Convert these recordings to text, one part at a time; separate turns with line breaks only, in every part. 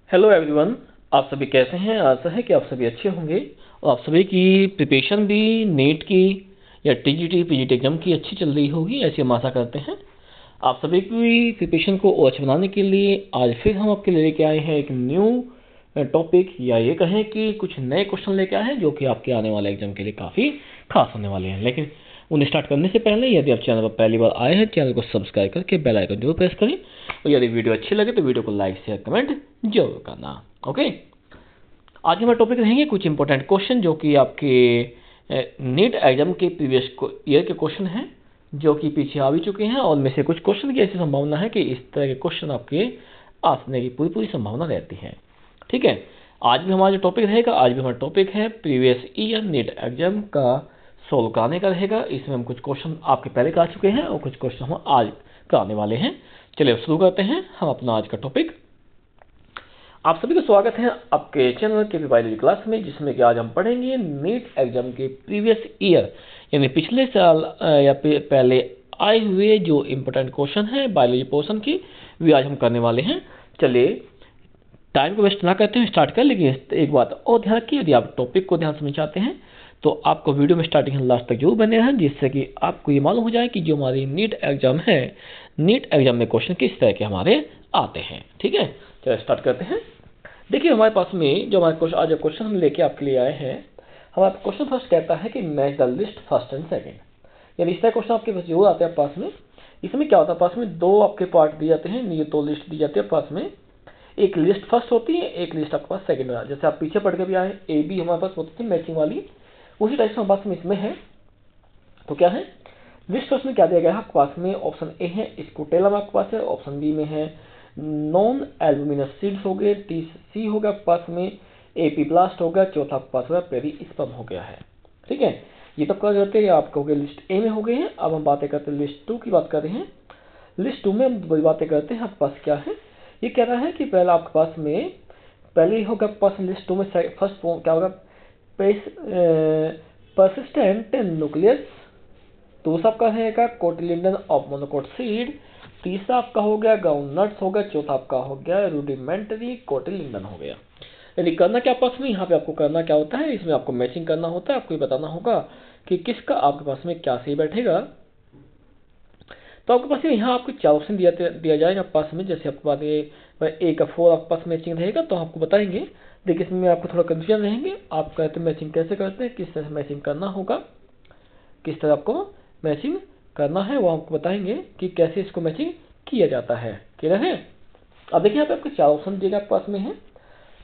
Hello everyone. आप सभी कैसे हैं? आशा है कि आप सभी अच्छे होंगे और आप सभी की प्रिपरेशन भी नीट की या टीजीटी पीजीटी एग्जाम की अच्छी चल रही होगी, ऐसी हम आशा करते हैं। आप सभी की प्रिपरेशन को और अच्छा बनाने के लिए आज फिर हम आपके लिए लेके आए हैं एक न्यू टॉपिक, या ये कहें कि कुछ नए क्वेश्चन लेके आए हैं जो कि आपके आने वाले एग्जाम के लिए काफ़ी खास होने वाले हैं। लेकिन उन्हें स्टार्ट करने से पहले यदि आप चैनल पर पहली बार आए हैं, चैनल को सब्सक्राइब करके बेल आइकन जरूर प्रेस करें और यदि वीडियो अच्छी लगे तो वीडियो को लाइक शेयर कमेंट जरूर करना। ओके, आज हमारे टॉपिक रहेंगे कुछ इंपॉर्टेंट क्वेश्चन जो कि आपके नीट एग्जाम के प्रीवियस ईयर के क्वेश्चन हैं जो कि पीछे आ भी चुके हैं, और में से कुछ क्वेश्चन की ऐसी संभावना है कि इस तरह के क्वेश्चन आपके आने की पूरी संभावना रहती है। ठीक है, आज भी हमारा जो टॉपिक रहेगा, आज भी हमारा टॉपिक है प्रीवियस ईयर नीट एग्जाम का सोल्व कराने का रहेगा। इसमें हम कुछ क्वेश्चन आपके पहले का आ चुके हैं और कुछ क्वेश्चन हम आज कराने वाले हैं। चलिए शुरू करते हैं हम अपना आज का टॉपिक। आप सभी का स्वागत है आपके चैनल के बायोलॉजी क्लास में, जिसमें कि आज हम पढ़ेंगे नीट एग्जाम के प्रीवियस ईयर यानी पिछले साल या पहले आए हुए जो इम्पोर्टेंट क्वेश्चन है बायोलॉजी पोर्शन की, वे आज हम करने वाले हैं। चलिए टाइम को वेस्ट ना करते हुए स्टार्ट कर। लेकिन एक बात और ध्यान रखिए, यदि आप टॉपिक को ध्यान समझ चाहते हैं तो आपको वीडियो में स्टार्टिंग से लास्ट तक जरूर बने रहें, जिससे कि आपको ये मालूम हो जाए कि जो हमारी नीट एग्जाम है, नीट एग्जाम में क्वेश्चन किस तरह के हमारे आते हैं। ठीक है, चलिए स्टार्ट करते हैं। देखिए हमारे पास में जो हमारे आज क्वेश्चन हम लेके आपके लिए आए हैं, हमारा क्वेश्चन फर्स्ट कहता है कि match the list first and second. यानी इस तरह क्वेश्चन आपके पास जरूर आते हैं पास में। इसमें क्या होता है, पास में दो आपके पार्ट दिए जाते हैं, ये दो लिस्ट दी जाती है पास में। एक लिस्ट फर्स्ट होती है, एक लिस्ट आपके पास सेकंड में। जैसे आप पीछे पढ़ के भी आए, ए बी हमारे पास होती थी मैचिंग वाली, उसी टाइप से हमारे पास में इसमें है। तो क्या है लिस्ट फर्स्ट में क्या दिया गया है आपके पास में? ऑप्शन ए है स्कूटेलम आपके पास है, ऑप्शन बी में है नॉन एल्बुमिनस सीड्स हो गए, सी हो गया आपके पास में एपीब्लास्ट हो गया, चौथा आपके पास होगा पेरिस्पर्म हो गया है। ठीक है, ये तो कर जाते हैं आपके हो गए लिस्ट ए में हो गए हैं। अब हम बातें करते हैं लिस्ट 2 की बात कर रहे हैं। लिस्ट 2 में हम बातें करते हैं आपके पास क्या है। ये कह रहा है कि पहला आपके पास में पहले होगा आपके पास लिस्ट 2 में फर्स्ट क्या होगा, परसिस्टेंट न्यूक्लियस। दूसरा आपका रहेगा कोटिलिडन ऑफ मोनोकोट सीड। तीसरा आपका हो गया ग्राउंडनट्स हो गया। चौथा आपका हो गया रूडिमेंटरी कोटिलिडन हो गया। यानी करना क्या पास में, यहाँ पे आपको करना क्या होता है, इसमें आपको मैचिंग करना होता है। आपको ये बताना होगा कि किसका आपके पास में क्या सही बैठेगा। तो आपके पास यहाँ आपको 4 ऑप्शन दिया जाएगा पास में। जैसे आपके पास ए का 4 आपके पास मैचिंग रहेगा तो आपको बताएंगे। देखिए इसमें आपको थोड़ा कंफ्यूजन रहेंगे, आप कहते हैं मैचिंग कैसे करते हैं, किस तरह से मैचिंग करना होगा, किस तरह आपको मैचिंग करना है, वो आपको बताएंगे कि कैसे इसको मैचिंग किया जाता है। क्लियर है? अब देखिए यहाँ पे आपको 4 ऑप्शन दिए गए आपके पास में है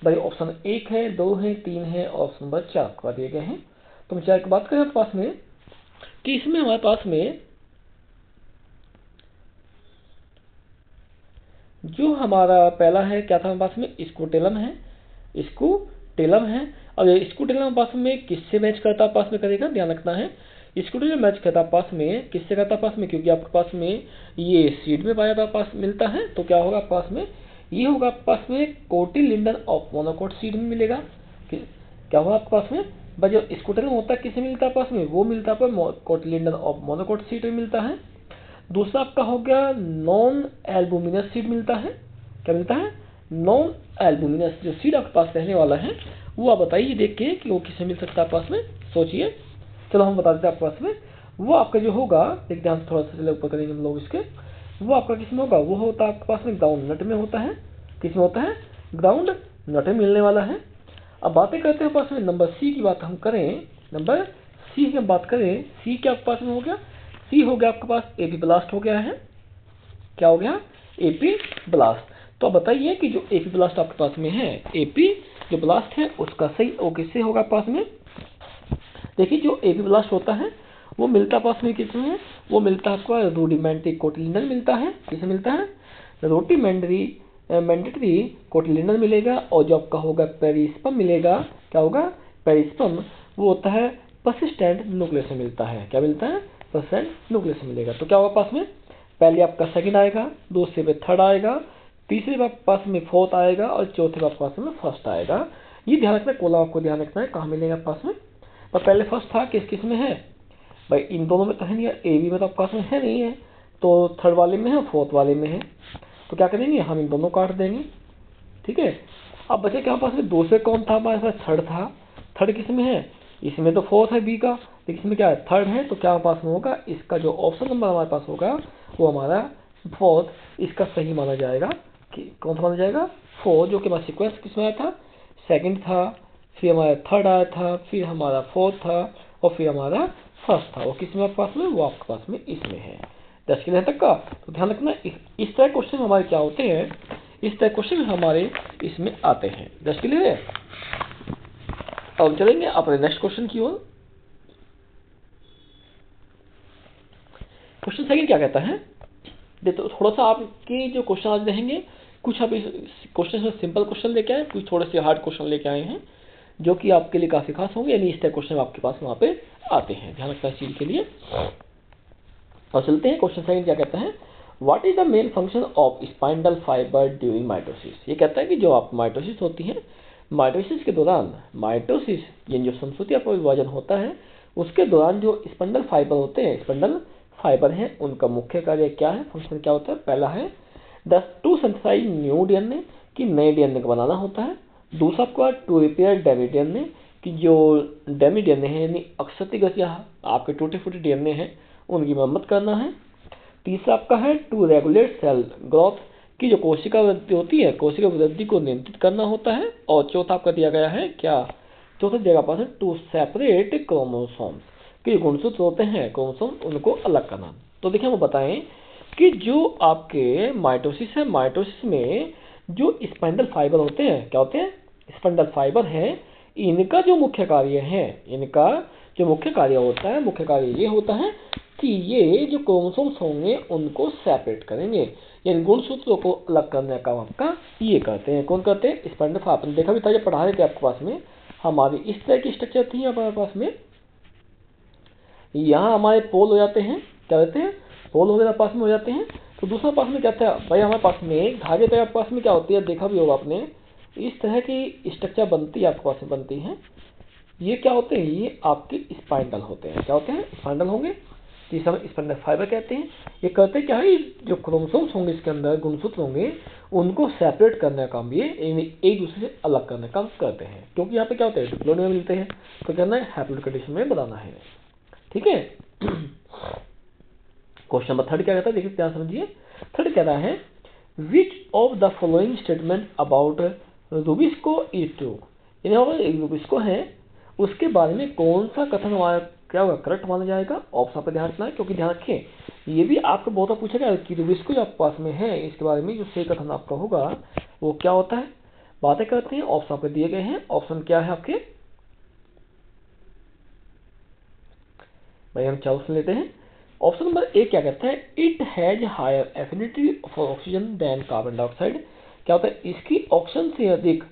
भाई। ऑप्शन 1 है, 2 है, 3 है, ऑप्शन नंबर 4 आपके पास दिए गए हैं। तो हम 4 की बात करें आपके पास में कि इसमें हमारे पास में जो हमारा पहला है क्या था हमारे पास में, स्कूटेलम है, स्कूटेलम है। अब ये स्कूटेलम पास में किससे मैच करता पास में करेगा, ध्यान रखना है। स्कूटेलम मैच करता पास में किससे करता पास में, क्योंकि आपके पास में ये सीड में पाया था पास मिलता है, तो क्या होगा पास में, ये होगा आपके पास में कोटिलिडन ऑफ मोनोकोट सीड में मिलेगा। क्या होगा आपके पास में भाई, जो स्कूटेलम होता है किससे मिलता है पास में, वो मिलता है कोटिलिडन ऑफ मोनोकोट सीड में मिलता है। दूसरा आपका हो गया नॉन एल्बुमिनस सीड मिलता है। क्या मिलता है? नॉन एल्बुमिनस जो सीड आपके पास रहने वाला है, वो आप बताइए देख के कि वो किससे मिल सकता है पास में, सोचिए। चलो हम बता देते हैं आपके पास में। वो आपका जो होगा, एक ध्यान से थोड़ा सा चले ऊपर करेंगे हम लोग इसके, वो आपका किसमें होगा, वो होता है आपके पास में ग्राउंड नट में होता है। किसमें होता है? ग्राउंड नट में मिलने वाला है। अब बातें करते हैं पास में नंबर सी की बात हम करें, नंबर सी की हम बात करें, सी क्या आपके पास में हो गया, सी हो गया आपके पास एपीब्लास्ट हो गया है। क्या हो गया? एपीब्लास्ट। तो अब बताइए कि जो एपीब्लास्ट आपके पास में है, एपी जो ब्लास्ट है उसका सही वो किससे होगा पास में। देखिए जो एपीब्लास्ट होता है वो मिलता पास में किसमें, वो मिलता है आपका रूडिमेंट्री कोटिलिडन मिलता है। किसे मिलता है? रूडिमेंट्री मैंडेटरी कोटिलिडन मिलेगा। और जो आपका होगा पेरिस्पर्म मिलेगा। क्या होगा? पेरिस्पर्म वो होता है परसिस्टेंट न्यूक्लियस में मिलता है। क्या मिलता है? परसिस्टेंट न्यूक्लियस में मिलेगा। तो क्या होगा पास में, पहले आपका सेकंड आएगा, दूसरे पे थर्ड आएगा, तीसरे पे पास में फोर्थ आएगा और चौथे पे पास में फर्स्ट आएगा। ये ध्यान रखना, कोला आपको ध्यान रखना है कहाँ मिलेगा पास में। पर पहले फर्स्ट था किस किस में है भाई, इन दोनों में तो है नहीं, ए बी में तो पास में है नहीं है, तो थर्ड वाले में है, फोर्थ वाले में है। तो क्या करेंगे हम इन दोनों काट देंगे। ठीक है, अब बचे क्या हमारे पास में, 2 से कौन था हमारे पास, थर्ड था। थर्ड किस में है, इसमें तो फोर्थ है बी का, लेकिन इसमें क्या है, थर्ड है। तो क्या हमारे पास में होगा, इसका जो ऑप्शन नंबर हमारे पास होगा वो हमारा फोर्थ, इसका सही माना जाएगा। कि कौन सा माना जाएगा, फोर्थ, जो कि हमारा सिक्वेंस किसमें आया था, सेकंड था, फिर हमारा थर्ड आया था, फिर हमारा फोर्थ था, और फिर हमारा फर्स्ट था। वो किसमें आपके पास में, वो आपके पास में इसमें है। 10 क्लियर तक का। तो ध्यान रखना, इस तरह क्वेश्चन हमारे क्या होते हैं, इस तरह क्वेश्चन हमारे इसमें आते हैं। 10 क्लियर है। अब चलेंगे अपने नेक्स्ट क्वेश्चन की ओर। क्वेश्चन सेकंड क्या कहता है, देखो थोड़ा सा आपके जो क्वेश्चन आज रहेंगे, कुछ आप इस क्वेश्चन में सिंपल क्वेश्चन लेके आए, कुछ थोड़े से हार्ड क्वेश्चन लेके आए हैं, जो कि आपके लिए काफी खास होंगे। यानी इस तरह क्वेश्चन आपके पास वहां पे आते हैं, ध्यान रखना इस चीज के लिए। और चलते हैं, क्वेश्चन सेकंड क्या कहता है, what is the main function of spindle fibre during mitosis. ये कहता है कि जो आप माइटोसिस होती है, माइटोसिस के दौरान, माइटोसिस यानी जो संसूति का विभाजन होता है, उसके दौरान जो स्पंडल फाइबर होते हैं, स्पंडल फाइबर हैं, उनका मुख्य कार्य क्या है, फंक्शन क्या होता है। पहला है टू सिंथेसाइज न्यू डीएनए, कि नए डीएनए को बनाना होता है। दूसरा आपका टू रिपेयर डैमेज डीएनए, कि जो डैमेज डीएनए है यानी अक्षतिगत या आपके टूटे फूटे डीएनए हैं उनकी मरम्मत करना है। तीसरा आपका है टू रेगुलेट सेल ग्रोथ, की जो कोशिका वृद्धि होती है, कोशिका वृद्धि को नियंत्रित करना होता है। और चौथा आपका दिया गया है क्या, चौथा दिया पास है टू सेपरेट क्रोमोसोम्स, कि गुणसूत्र होते हैं क्रोमोसोम, उनको अलग करना। तो देखिए हम बताएं कि जो आपके माइटोसिस है, माइटोसिस में जो स्पाइंडल फाइबर होते हैं, क्या होते हैं, स्पाइंडल फाइबर है, इनका जो मुख्य कार्य है, इनका जो मुख्य कार्य होता है, मुख्य कार्य ये होता है कि ये जो क्रोमोसोम्स होंगे उनको सेपरेट करेंगे, यानी गुणसूत्रों को अलग करने का काम आपका ये करते हैं। कौन करते हैं, स्पाइंडल फाइबर। आपने देखा भी था जब पढ़ा रहे थे आपके पास में, हमारी इस तरह की स्ट्रक्चर थी हमारे पास में, यहाँ हमारे पोल हो जाते हैं, क्या कहते हैं, पोल वगैरह पास में हो जाते हैं। तो दूसरा पास में क्या था भाई, हमारे पास में धागे पे आपके पास में क्या होती है, देखा भी होगा आपने, इस तरह की स्ट्रक्चर बनती है आपके पास में, बनती है। ये क्या होते हैं, ये आपके स्पाइंडल होते हैं। क्या होते हैं, स्पाइंडल होंगे, जिसे हम स्पाइंडल फाइबर कहते हैं। ये कहते क्या है, जो क्रोमोसोम्स होंगे इसके अंदर, गुणसूत्र होंगे, उनको सेपरेट करने का काम ये एक दूसरे से अलग करने का काम करते हैं। क्योंकि यहाँ पे क्या होता है, डिप्लोइड में मिलते हैं, तो करना है हैप्लोइड कंडीशन में बनाना है। ठीक है। क्वेश्चन नंबर थर्ड क्या कहता है, देखिए ध्यान समझिए। थर्ड कह रहा है, which of the following statement about Rubisco is true. यानी रुबिस्को है, उसके बारे में कौन सा कथन हमारा क्या होगा, करेक्ट माना जाएगा। ऑप्शन पे ध्यान रखना है, क्योंकि ध्यान रखें ये भी आपको बहुत बार पूछेगा कि रुबिस्को जो आपके पास में है, इसके बारे में जो सही कथन आपका होगा वो क्या होता है, बातें करते हैं। ऑप्शन पे दिए गए हैं, ऑप्शन क्या है आपके, भाई हम 4 ऑप्शन लेते हैं। ऑप्शन नंबर ए क्या कहता है, it has higher affinity for oxygen then carbon dioxide. क्या होता है, इसकी ऑक्सीजन से अधिक,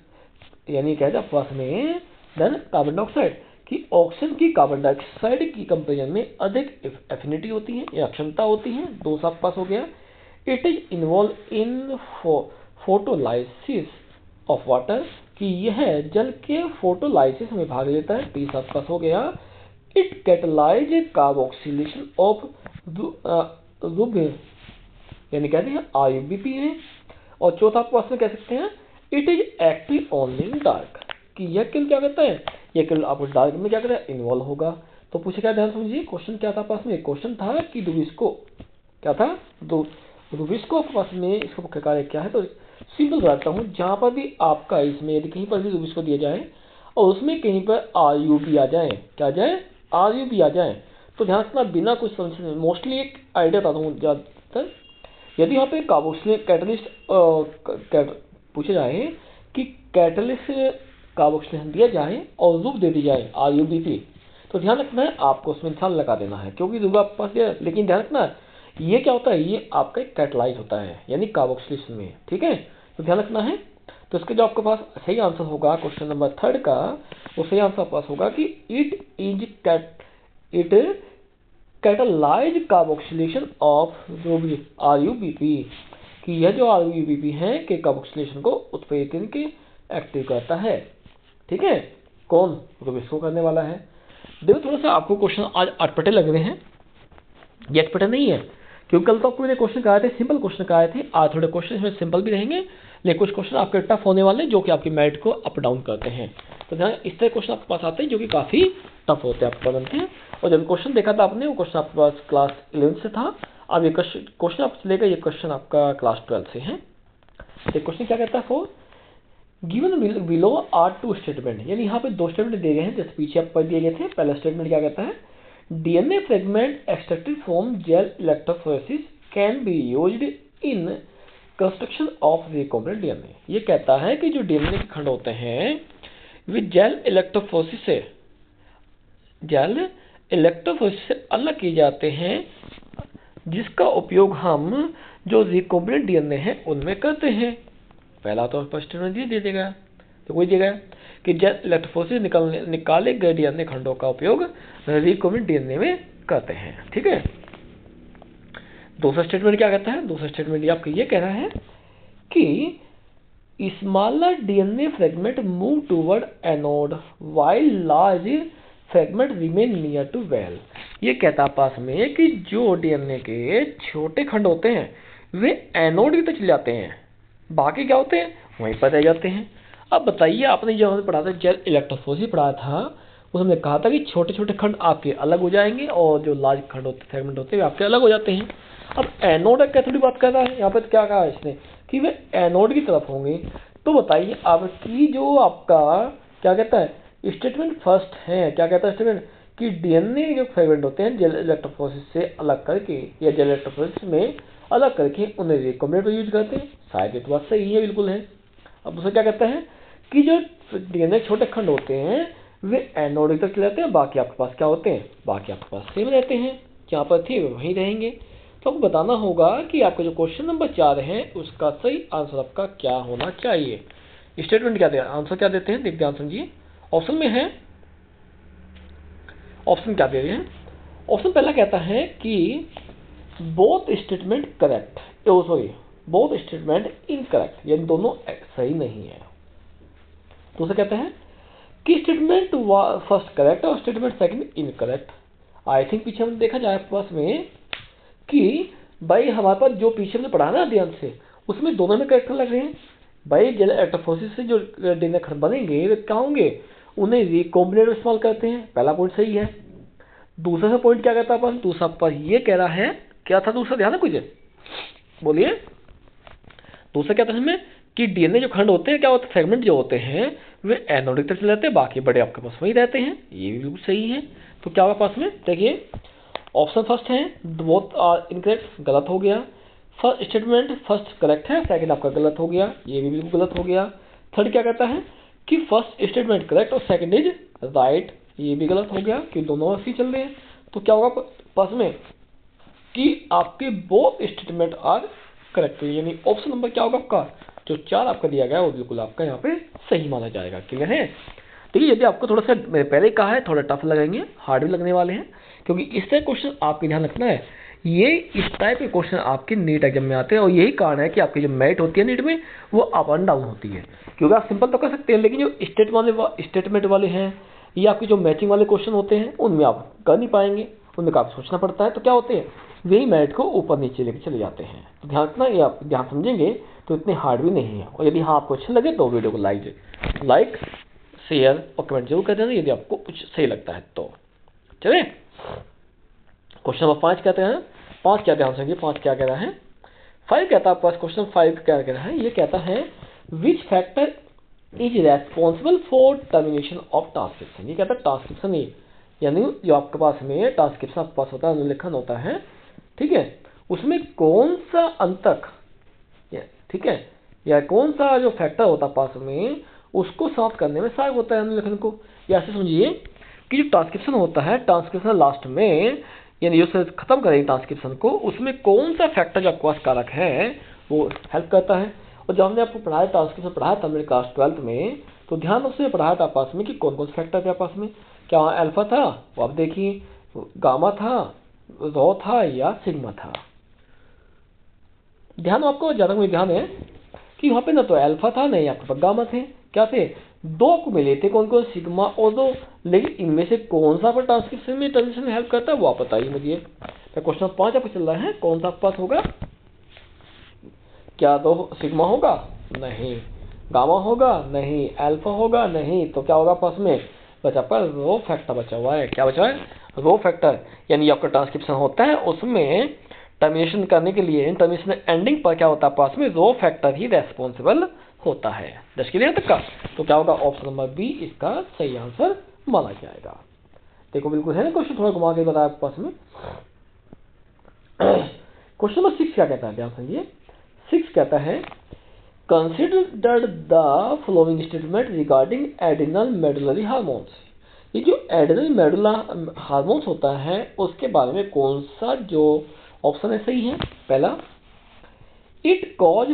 यानी क्या है पास में देन कार्बन डाइऑक्साइड, कि ऑक्सीजन की कार्बन डाइऑक्साइड की कंपेरिजन में अधिक एफिनिटी होती है या क्षमता होती है। दो आपके पास हो गया। It is involve in photolysis of water, कि यह जल के फोटोलाइसिस में भाग लेता है। तीसरा आपके पास हो गया, इट कैटलाइज कार्बोक्सिलेशन ऑफ यानी कहते हैं आरयूबीपी है। और चौथा आपके पास में कह सकते हैं, it is active only in dark, कि यह केवल क्या कहता है, यह केवल आपको डार्क में क्या कहता है, इन्वॉल्व होगा। तो पूछे क्या, ध्यान समझिए क्वेश्चन क्या था पास में, क्वेश्चन था कि रुबिस्को क्या था, रुबिस्को आपके पास में इसका मुख्य कार्य क्या है। तो सिंपल बताता हूँ, जहां पर भी आपका इसमें यदि कहीं पर भी रुबिस्को दिया जाए और उसमें कहीं पर आरयूबी आ जाए, क्या आ जाए, आरयूबी आ जाए, तो ध्यान रखना बिना कुछ समझने, मोस्टली एक आइडिया बताता हूँ ज्यादातर, यदि वहाँ पे कार्बोक्सिलेशन कैटलिस्ट पूछे जाए कि कैटलिस्ट कार्बोक्सिलेशन दिया जाए और रूप दे दी जाए आरयूबीपी, तो ध्यान रखना है आपको उसमें निशान लगा देना है, क्योंकि रूप आपके पास दिया। लेकिन ध्यान रखना ये क्या होता है, ये आपका एक कैटलाइज होता है, यानी कार्बोक्सिलेशन में। ठीक है, तो ध्यान रखना है। तो इसके जो आपके पास सही आंसर होगा क्वेश्चन नंबर थर्ड का, वो सही आंसर आपके पास होगा कि it catalyse carboxylation of RuBP, कि यह जो आरयूबीपी है कि कार्बोक्सिलेशन को उत्प्रेरित के एक्टिव करता है। ठीक है, कौन, रुबिस्को करने वाला है। देखो थोड़ा सा आपको क्वेश्चन आज अटपटे लग रहे हैं, ये अटपटे नहीं है, क्योंकि कल तो आपको मैंने क्वेश्चन कराए थे, सिंपल क्वेश्चन कराए थे। आज थोड़े क्वेश्चन इसमें सिंपल भी रहेंगे, लेकिन कुछ क्वेश्चन आपके टफ होने वाले हैं जो कि आपकी मेरिट को अप डाउन करते हैं। तो ध्यान इस तरह क्वेश्चन आपके पास आते हैं जो कि काफ़ी टफ होते हैं, आपको बनते हैं। और जब क्वेश्चन देखा था आपने, वो क्वेश्चन आपके पास क्लास 11 से था। अब ये क्वेश्चन आपसे लेकर ये क्वेश्चन आपका क्लास 12 से है। ये क्वेश्चन क्या कहता है, for given below are two statement, यानी यहाँ पे दो स्टेटमेंट दिए गए हैं जैसे पीछे आप दिए गए थे। पहला स्टेटमेंट क्या कहता है, DNA fragment extracted from gel electrophoresis can be used in construction of recombinant DNA. ये कहता है कि जो डीएनए के खंड होते हैं वे जेल इलेक्ट्रोफोरेसिस से अलग किए जाते हैं, जिसका उपयोग हम जो रिकॉम्बिनेंट डीएनए है उनमें करते हैं। पहला तो फर्स्ट स्टेटमेंट दे देगा, तो वही देगा कि जेल इलेक्ट्रोफोरेसिस निकाले गए डीएनए खंडों का उपयोग रिकॉम्बिनेंट डीएनए में करते हैं। ठीक है। दूसरा स्टेटमेंट क्या कहता है, दूसरा स्टेटमेंट आपको ये कह रहा है कि smaller DNA fragment move toward anode while large fragment remain near to well. ये कहता है पास में कि जो डीएनए के छोटे खंड होते हैं वे एनोड की तरफ चले जाते हैं, बाकी क्या होते हैं वहीं पर रह जाते हैं। अब बताइए, आपने जो हमें पढ़ा था जेल इलेक्ट्रोफोरेसिस पढ़ा था, उसमें कहा था कि छोटे छोटे खंड आपके अलग हो जाएंगे और जो लार्ज खंड होते फ्रेगमेंट होते हैं वे आपके अलग हो जाते हैं। अब एनोड क्या थोड़ी बात कर रहा है, यहाँ पे तो क्या कहा है इसने कि वे एनोड की तरफ होंगे। तो बताइए आपकी जो आपका क्या कहता है स्टेटमेंट फर्स्ट है, क्या कहता है स्टेटमेंट कि डीएनए जो फ्रेगमेंट होते हैं जेल इलेक्ट्रोफोरेसिस से अलग करके या जेल इलेक्ट्रोफोरेसिस में अलग करके उन्हें रिकॉम्बिनेंट यूज करते हैं। शायद ये तो बात सही है, बिल्कुल है। अब दूसरा क्या कहता है कि जो डीएनए छोटे खंड होते हैं वे एनोड की तरफ चले जाते हैं, बाकी आपके पास क्या होते हैं, बाकी आपके पास सेम रहते हैं, जहाँ पर थे वे वहीं रहेंगे। तो आपको बताना होगा कि आपका जो क्वेश्चन नंबर 4 है उसका सही आंसर आपका क्या होना चाहिए। स्टेटमेंट क्या देगा, आंसर क्या देते हैं, देख ध्यान समझिए। ऑप्शन में है, ऑप्शन क्या दे रहे हैं, ऑप्शन पहला कहता है कि both statement correct, sorry both statement incorrect, यानी दोनों सही नहीं है। दूसरा कहता है कि स्टेटमेंट फर्स्ट करेक्ट और statement second incorrect. I think पीछे हमने देखा जाए पास में कि भाई हमारे पास जो पीछे हमने पढ़ा ना ध्यान से, उसमें दोनों में करेक्टर लग रहे हैं। भाई जेल इलेक्ट्रोफोरेसिस से जो डीएनए खंड बनेंगे वे क्या होंगे, उन्हें रिकॉम्बिनेंट में इस्तेमाल करते हैं, पहला पॉइंट सही है। दूसरा सा पॉइंट क्या कहता है अपन, दूसरा पर ये कह रहा है, क्या था दूसरा, ध्यान है कुछ बोलिए। दूसरा क्या था इसमें कि डीएनए जो खंड होते हैं क्या होते हैं, फ्रेगमेंट जो होते हैं वे एनोड की तरफ चले जाते हैं, बाकी बड़े आपके पास वही रहते हैं, ये भी बिल्कुल सही है। तो क्या होगा पास में, देखिए ऑप्शन फर्स्ट है बोथ आर इनकरेक्ट, गलत हो गया। फर्स्ट स्टेटमेंट फर्स्ट करेक्ट है, सेकंड आपका गलत हो गया, ये भी बिल्कुल गलत हो गया। थर्ड क्या कहता है कि फर्स्ट स्टेटमेंट करेक्ट और सेकंड इज राइट, ये भी गलत हो गया कि दोनों ऐसे चल रहे हैं। तो क्या होगा पास में कि आपके बोथ स्टेटमेंट आर करेक्ट, यानी ऑप्शन नंबर क्या होगा आपका, जो 4 आपका दिया गया है वो बिल्कुल आपका यहाँ पे सही माना जाएगा। क्लियर है। देखिए यदि आपको थोड़ा सा मैंने पहले कहा है थोड़ा टफ लगेंगे, हार्ड भी लगने वाले हैं, क्योंकि इस तरह क्वेश्चन आपके ध्यान रखना है, ये इस टाइप के क्वेश्चन आपके नीट एग्जाम में आते हैं। और यही कारण है कि आपकी जो मेरिट होती है नीट में वो अप एंड डाउन होती है, क्योंकि आप सिंपल तो कर सकते हैं लेकिन जो स्टेटमेंट वाले हैं या आपके जो मैचिंग वाले क्वेश्चन होते हैं उनमें आप कर नहीं पाएंगे, उनमें काफ़ी सोचना पड़ता है। तो क्या होते हैं वही मेरिट को ऊपर नीचे लेके चले जाते हैं। तो ध्यान रखना, ये आप ध्यान समझेंगे तो इतने हार्ड भी नहीं है। और यदि हाँ आपको अच्छा लगे तो वीडियो को लाइक शेयर और कमेंट जरूर कर देना यदि आपको कुछ सही लगता है तो। चलिए क्वेश्चन नंबर 5 कहते हैं, 5 क्या ध्यान समझिए, 5 क्या कह रहा है, 5 कहता है पास क्वेश्चन 5 क्या कह रहा है, ये कहता है which factor is responsible for termination of transcription. ये कहता है ट्रांसक्रिप्शन, यानी जो आपके पास में ट्रांसक्रिप्शन आपके पास होता है, अनुलेखन होता है, ठीक है, उसमें कौन सा अंतक, ठीक है, या कौन सा जो फैक्टर होता है पास में उसको समाप्त करने में सहायक होता है अनुलेखन को। या ऐसे समझिए कि जो ट्रांसक्रिप्शन होता है, ट्रांसक्रिप्शन लास्ट में यानी जो खत्म करेंगे ट्रांसक्रिप्शन को, उसमें कौन सा फैक्टर जो आपके पास कारक है वो हेल्प करता है। और जब हमने आपको पढ़ाया ट्रांसक्रिप्शन पढ़ाया था मेरे क्लास 12th में, तो ध्यान उसमें पढ़ाया था पास में कि कौन कौन से फैक्टर थे पास में, क्या वहाँ अल्फा था, वो आप देखिए, गामा था, रो था या सिग्मा था। ध्यान आपको ज़्यादा में ध्यान है कि वहाँ पे ना तो अल्फा था नहीं आपके पास गामा थे, क्या थे, 2 आपको मिले थे, कौन कौन, सिग्मा और 2। लेकिन इनमें से कौन सा पर ट्रांसक्रिप्शन में ट्रांजिशन हेल्प करता है वो आप बताइए मुझे। क्वेश्चन 5 आपको चल रहा है, कौन सा आपके पास होगा, क्या 2 सिग्मा होगा, नहीं। गामा होगा नहीं, अल्फा होगा नहीं, तो क्या होगा आपस में बचा आपका रो फैक्टर बचा हुआ है। क्या बचा है? Rho factor. यानी आपका ट्रांसक्रिप्शन होता है उसमें टर्मिनेशन करने के लिए टर्मिनेशन एंडिंग पर क्या होता है पास में रो फैक्टर ही रेस्पॉन्सिबल होता है। जस्ट क्लियर तक का? तो क्या होगा ऑप्शन नंबर बी इसका सही आंसर माना जाएगा। देखो बिल्कुल है ना क्वेश्चन, थोड़ा घुमा के बताया आपके पास में। क्वेश्चन नंबर 6 क्या कहता है, ध्यान समझिए। 6 कहता है consider the following statement regarding adrenal medullary hormones. ये जो एड्रिनल मेडुला हार्मोन्स होता है उसके बारे में कौन सा जो ऑप्शन है सही है? पहला, इट कॉज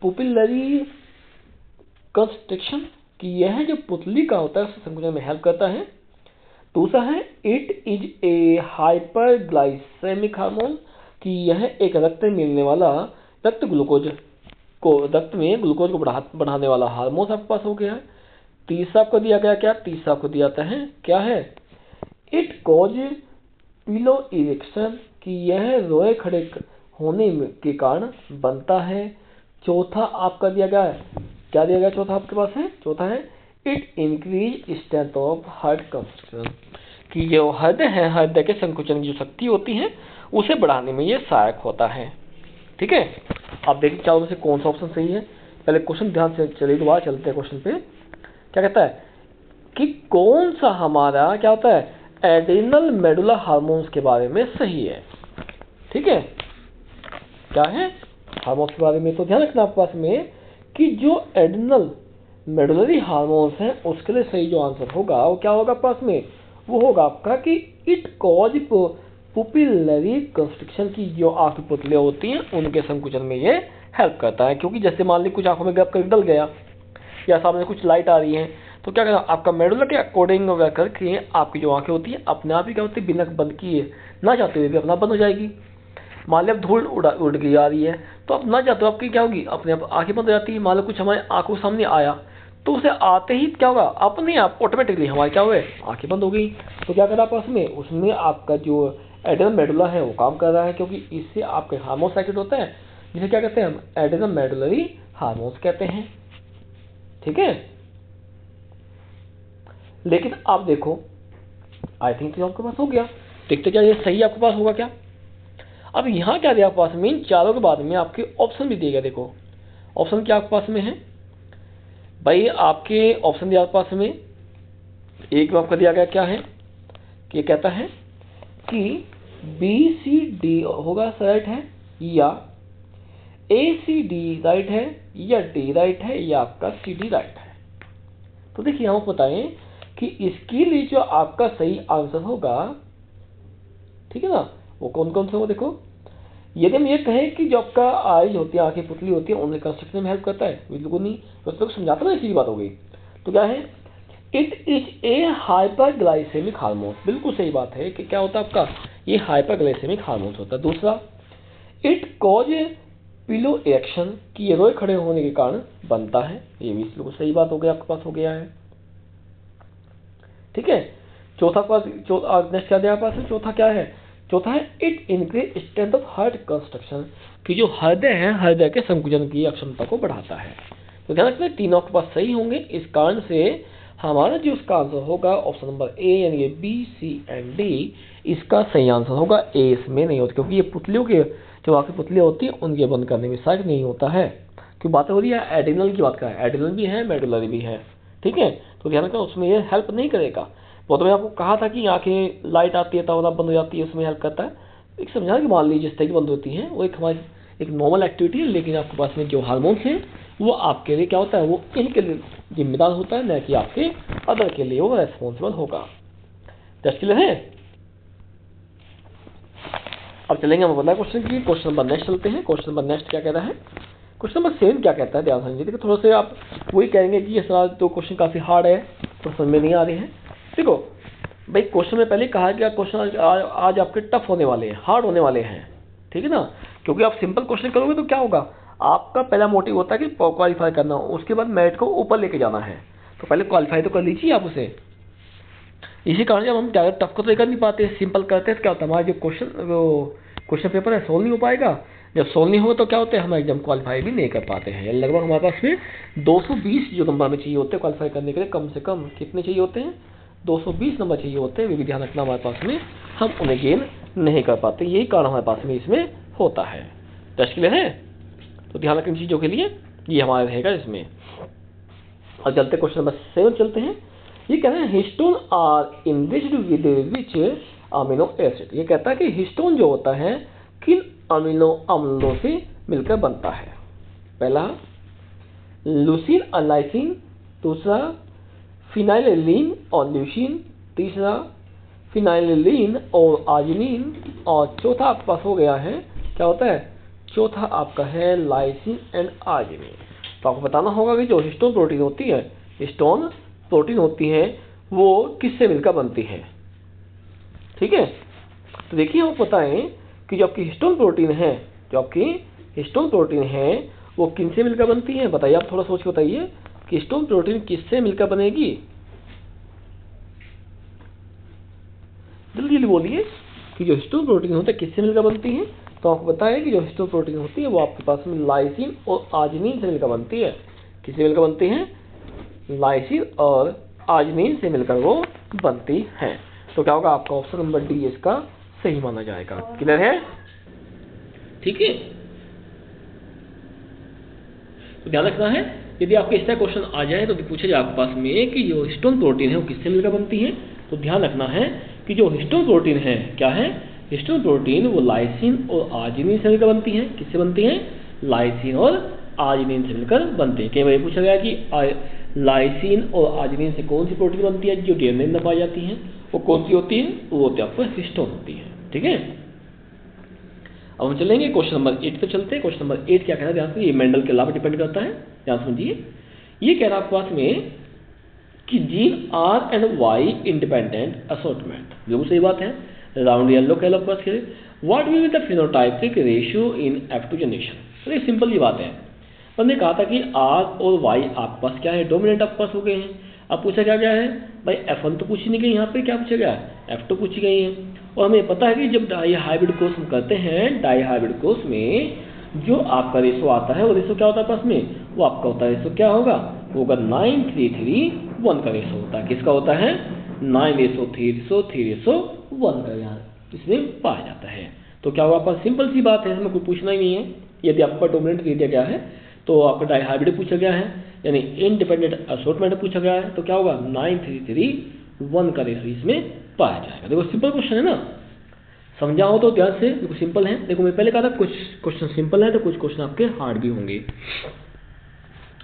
पुपिलरी कंस्ट्रिक्शन, कि यह जो पुतली का होता है उसके संकुचन में हेल्प करता है। दूसरा है it is a hyperglycaemic hormone, कि यह एक रक्त में मिलने वाला रक्त में ग्लूकोज को बढ़ाने वाला हार्मोन आपके पास हो गया है। तीसरा आपको दिया गया क्या? तीसरा आपको दिया जाता है क्या है? इट कॉज पिलो इरेक्शन, कि यह रोए खड़े होने के कारण बनता है। चौथा आपका दिया गया है, क्या दिया गया चौथा आपके पास है? चौथा है it increase strength of heart construction, कि जो हृदय है हृदय के संकुचन की जो शक्ति होती है उसे बढ़ाने में ये सहायक होता है। ठीक है, आप देखिए चारों में से कौन सा ऑप्शन सही है। पहले क्वेश्चन ध्यान से चलिए, दोबारा चलते हैं क्वेश्चन पे। क्या कहता है कि कौन सा हमारा क्या होता है एड्रिनल मेडुला हार्मोन्स के बारे में सही है। ठीक है, क्या है हार्मोन्स के बारे में, तो ध्यान रखना आपके पास में कि जो एड्रिनल मेडुलरी हार्मोन्स हैं उसके लिए सही जो आंसर होगा वो क्या होगा पास में? वो होगा आपका कि इट कॉज पुपिलरी कंस्ट्रिक्शन, की जो आंख की पुतलियां होती हैं उनके संकुचन में ये हेल्प करता है। क्योंकि जैसे मान ली कुछ आंखों में गैप डल गया या सामने कुछ लाइट आ रही है तो क्या करना आपका मेडुला के अकॉर्डिंग करके आपकी जो आंखें होती हैं अपने आप ही क्या होती है बिना बंद किए ना चाहते हुए भी अपना बंद हो जाएगी। मान लो धूल उड़ गई आ रही है तो अब ना चाहते हो आपकी क्या होगी अपने आप आंखें बंद हो जाती है। मान लो कुछ हमारे आंखों के सामने आया तो उसे आते ही क्या होगा अपने आप ऑटोमेटिकली हमारी क्या हुए आंखें बंद हो गई। तो क्या करा आपस में उसमें आपका जो एड्रिनल मेडुला है वो काम कर रहा है, क्योंकि इससे आपके हार्मोन साइकिल होता है जिसे क्या कहते हैं हम एड्रिनल मेडुलरी हार्मोन्स कहते हैं। ठीक है, लेकिन आप देखो आई थिंक तो आपके पास हो गया, देखते क्या ये सही आपके पास होगा क्या। अब यहाँ क्या दिया आपके पास में इन चारों के बाद में आपके ऑप्शन भी दिए गए। देखो ऑप्शन क्या आपके पास में है भाई, आपके ऑप्शन दिया आपके पास में एक में आपका दिया गया क्या है कि कहता है कि बी सी डी होगा राइट है या ए सी डी राइट है या डी राइट है या आपका सी डी राइट है। तो देखिए हम बताएं कि इसके लिए जो आपका सही आंसर होगा ठीक है ना वो कौन कौन सा होगा। देखो यदि हम ये कहें कि जो आपका आईज होती है आंखें पुतली होती है उनके कंस्ट्रक्शन में हेल्प करता है बिल्कुल नहीं, उसको समझाता ना इसी बात हो गई। तो क्या है it is a hyperglycaemic hormone, बिल्कुल सही बात है कि क्या होता है आपका ये हाइपरग्लाइसेमिक हार्मोन होता है। दूसरा इट कॉज पिलो एक्शन, कि ये रोए खड़े होने के कारण बनता है, ये भी बिल्कुल सही बात हो गया आपके पास हो गया है। ठीक है, चौथा पास नेक्स्ट क्या दिया पास है चौथा क्या है चौथा है it increase strength of heart construction, कि जो हृदय है हृदय के संकुचन की अक्षमता को बढ़ाता है। तो ध्यान रखना तीनों आपके पास सही होंगे, इस कारण से हमारा जो इसका आंसर होगा ऑप्शन नंबर ए यानी बी सी एंड डी इसका सही आंसर होगा। ए इसमें नहीं होता क्योंकि ये पुतलियों के जो आंखें पुतलियां होती हैं उनके बंद करने में सहायक नहीं होता है। क्यों बात हो रही है एड्रिनल की बात कर रहा है, एड्रिनल भी है मेडुलरी भी है। ठीक है, तो ध्यान रखना उसमें ये हेल्प नहीं करेगा। वो तो मैं आपको कहा था कि आंखें लाइट आती है तब बंद हो जाती है उसमें हेल्प करता है। एक समझा कि मान लीजिए जिस तरह की बंद होती है वो एक हमारी एक नॉर्मल एक्टिविटी है, लेकिन आपके पास में जो हार्मोन्स हैं वो आपके लिए क्या होता है वो इनके लिए जिम्मेदार होता है, न कि आपके अदर के लिए वो रेस्पॉन्सिबल होगा। जस्ट क्लियर है। अब चलेंगे हम बता क्वेश्चन की क्वेश्चन नंबर नेक्स्ट चलते हैं। क्वेश्चन नंबर नेक्स्ट क्या कहता है क्वेश्चन नंबर 7 क्या कहता है ध्यान समझिए। देखो थोड़ा से आप वही कहेंगे कि ये सवाल तो क्वेश्चन काफी हार्ड है तो समझ में नहीं आ रहे हैं। देखो भाई क्वेश्चन में पहले कहा गया क्वेश्चन आज आपके टफ होने वाले हैं हार्ड होने वाले हैं। ठीक है ना, क्योंकि आप सिंपल क्वेश्चन करोगे तो क्या होगा आपका पहला मोटिव होता है कि क्वालिफाई करना, उसके बाद मेरिट को ऊपर लेके जाना है। तो पहले क्वालिफाई तो कर लीजिए आप उसे। इसी कारण जब हम ज़्यादा टफ को तो कर नहीं पाते सिंपल करते हैं तो क्या होता है हमारा जो क्वेश्चन पेपर है सोल्व नहीं हो पाएगा, जब 100 नहीं होगा तो क्या होता है, हम एग्जाम क्वालिफाई भी नहीं कर पाते हैं। लगभग हमारे पास में 220 जो नंबर में चाहिए होते हैं क्वालिफाई करने के लिए, कम से कम कितने चाहिए होते हैं, 220 नंबर चाहिए होते हैं। वे भी ध्यान रखना हमारे पास में, हम उन्हें गेन नहीं कर पाते, यही कारण हमारे पास में इसमें होता है। टेस्ट क्लियर है? तो ध्यान रखने चीज़ों के लिए ये हमारा रहेगा इसमें। और चलते क्वेश्चन नंबर 7 चलते हैं। ये कह रहे हैं histone are enriched with which amino acid. ये कहता है कि हिस्टोन जो होता है किन अमीनो अम्लों से मिलकर बनता है। पहला लुसीन और लाइसिन, दूसरा फिनाइलिन और ल्यूसीन, तीसरा फिनाइलिन और आर्जिनिन, और चौथा आपके पास हो गया है, क्या होता है, चौथा आपका है लाइसिन एंड आर्जिनिन। तो आपको बताना होगा कि जो हिस्टोन प्रोटीन होती है, हिस्टोन प्रोटीन होती है, वो किससे मिलकर बनती है। ठीक है, तो देखिए आपको बताएं कि जो आपकी हिस्टोन प्रोटीन है, जो आपकी हिस्टोन प्रोटीन है वो किनसे मिलकर बनती है। बताइए, आप थोड़ा सोच के बताइए कि हिस्टोन प्रोटीन किससे मिलकर बनेगी। जल्दी जल्दी बोलिए कि जो हिस्टोन प्रोटीन होता है किससे मिलकर बनती है। तो आपको बताया कि जो हिस्टोन प्रोटीन होती है वो आपके पास में लाइसिन और आर्जिनिन से मिलकर बनती है। किससे मिलकर बनती है, लाइसिन और आर्जिनिन से मिलकर वो बनती है। तो क्या होगा, आपका ऑप्शन नंबर डी इसका सही माना जाएगा। क्लियर है? ठीक है, तो ध्यान रखना है, यदि आपके इस तरह क्वेश्चन आ जाए तो पूछे जाए आपके पास में कि जो हिस्टोन प्रोटीन है वो किससे मिलकर बनती है। तो ध्यान रखना है कि जो हिस्टोन प्रोटीन है, क्या है, हिस्टोन प्रोटीन वो लाइसिन और आर्जिनिन से मिलकर बनती है। किससे बनती है, लाइसिन और आर्जिनिन से मिलकर बनती है। कई बार पूछा गया कि लाइसिन और आर्जिनिन से कौन सी प्रोटीन बनती है जो डीएनए में पाई जाती है, वो कौन सी होती है, वो होती है आपको हिस्टोन होती है। ठीक है, अब हम चलेंगे क्वेश्चन नंबर 8 पे चलते हैं। क्वेश्चन नंबर 8 क्या कह रहा है, ध्यान से, ये मेंडल के लॉ पे डिपेंड करता है, ध्यान समझिए। ये कह रहा है आपके पास में कि gene R and Y independent assortment, बिल्कुल सही बात है। राउंड येलो कह लो पास, what will be the phenotypic ratio in F2 generation. तो सिंपल ये बात है, हमने कहा था कि आर और वाई आपके पास क्या है, डोमिनेंट आपके पास हो गए हैं। अब पूछा क्या है भाई, F1 तो पूछी नहीं गई, यहाँ पे क्या पूछा गया, F2 पूछी गई है। और हमें पता है कि जब डाई हाइब्रिड कोर्स हम करते हैं, डाई हाइब्रिड कोर्स में जो आपका रेशो आता है वो रेशो क्या होता है पास में, वो आपका होता है रेशो क्या होगा, वो होगा 9:3:1 का रेशो होता है। किसका होता है, 9:3:1 का यहाँ इसमें पाया जाता है। तो क्या होगा पास, सिंपल सी बात है, इसमें कोई पूछना ही नहीं है। यदि आपका डोमिनेंट दे दिया गया है तो आपका डाई हाइब्रिड पूछा गया है, यानी इंडिपेंडेंट असॉर्टमेंट पूछा गया है, तो क्या होगा 9:3:1 का रेशो इसमें पाया जाएगा। देखो सिंपल क्वेश्चन है ना, समझाओ तो ध्यान से, देखो सिंपल है। देखो मैं पहले कहा था कुछ क्वेश्चन सिंपल है तो कुछ क्वेश्चन आपके हार्ड भी होंगे।